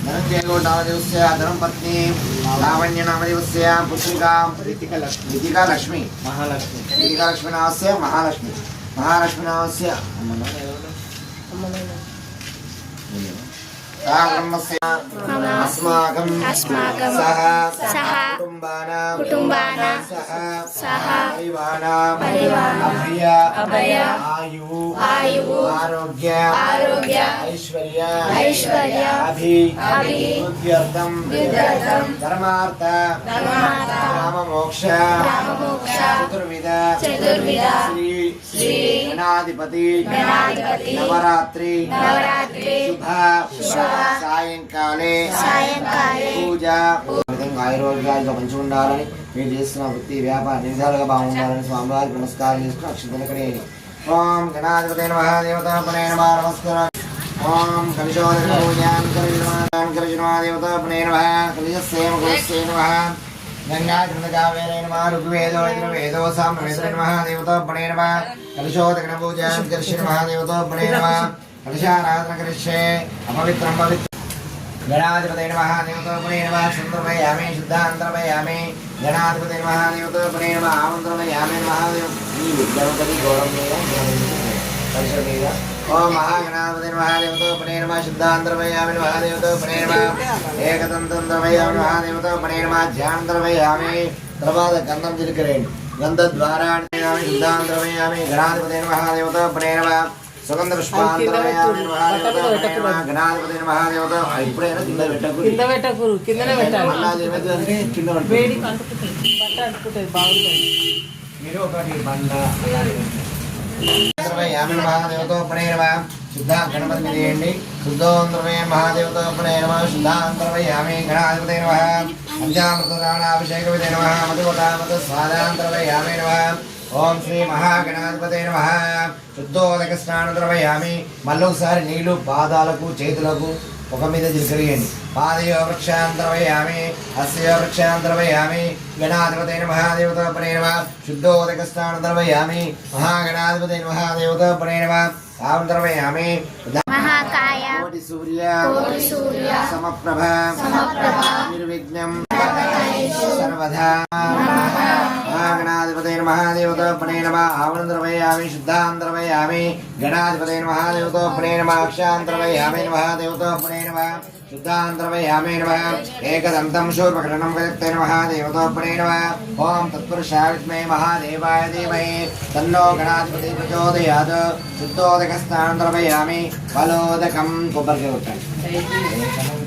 धनंजय नामदेवस्य धर्मपत्नी लावण्य नामदेवस्य पुत्रिका ऋतिका लक्ष्मी नामस्य महालक्ष्मी नामस्य अस्माकं सह कुटुम्बानां सह परिवाराणां अभय आयु आरोग्य ऐश्वर्य अभिवृद्ध्यर्थं धर्मार्थ काम मोक्ष चतुर्विध श्री गणाधिपति नवरात्रि शुभ सायंकाले पूजा ఆయుర్వేదాలు మంచిగా ఉండాలని మీరు చేస్తున్న వృత్తి వ్యాపార నిర్ధాలుగా బాగుండాలని స్వామివారికి నమస్కారం చేసుకుని అక్షతలు కడేయండి. ఓం గణాధిపతి నమః దేవతాపనే నమః నమస్కారం. ఓం దేవతాపనే నమః కలిజస్సేమ నమః గంగాధృతగావేరే నమః ఋగ్వేదో యజుర్వేదో సామవేదో నమః దేవతాపనే నమః కలిశోదకన పూజాం కరిష్యే నమః దేవతాపనే నమః కలిశారాధన కరిష్యే అపవిత్రం పవిత్రం गणाधिपते नमः देवतापने नमः सुंदरमयामि शुद्धांतरमयामि गणाधिपते नमः देवतापने नमः आमंत्रमयामि नमः विद्यापति गौरवमेव परिषदेव ओम महागणाधिपते नमः देवतापने नमः शुद्धांतरमयामि नमः देवतापने नमः एकदंतंतरमयामि नमः देवतापने नमः ध्यानंतरमयामि తర్వాత గంధం చిలుకరేండి గంధద్వారాణి शुद्धांतरमयामि गणाधिपते नमः देवतापने नमः సుగంధ పుష్పాంతరమయామి గణాధిపతి మహాదేవత ఇప్పుడైనా కింద పెట్టకూరు కిందనే పెట్టాలి వేడి మీరు ఒకటి బండ యామి మహాదేవతోపనే శుద్ధ గణపతి చేయండి శుద్ధోంద్రమయ మహాదేవతోపనే శుద్ధాంతరమయామి గణాధిపతి పంచామృతాభిషేక విధే నమ మధువటామత స్వాదాంతరమయామి నమ ఓం శ్రీ మహాగణాధిపతే నమః శుద్ధోదక స్నానం ద్రవయామి. మళ్ళీ ఒకసారి నీళ్లు పాదాలకు చేతులకు ఒక మీద చిలకరియండి. పాదయో వృక్షాంతరవయామి హస్య వృక్షాంతరవయామి గణాధిపతే నమః దేవతాపనే నమః శుద్ధోదక స్నానం ద్రవయామి మహాగణాధిపతే నమః దేవతాపనే నమః సాంతరవయామి మహాకాయ కోటి సూర్య సమప్రభ నిర్విఘ్నం సర్వదా गणाधिपते महादेवतापने नमः आवनद्रवयामि शुद्धांतरवयामि गणाधिपते महादेवतापने नमः अक्षांतरवयामि महादेवतापने नमः शुद्धांतरवयामि नमः एकदन्तं शूर्पकर्णं गजते नमः देवतापने नमः ओम तत्पुरुषाय विद्महे महादेवाय धीमहि तन्नो गणाधिपति प्रचोदयात् शुद्धोदकस्नानद्रवयामि फलोदकं कोबर्के उट्टंडि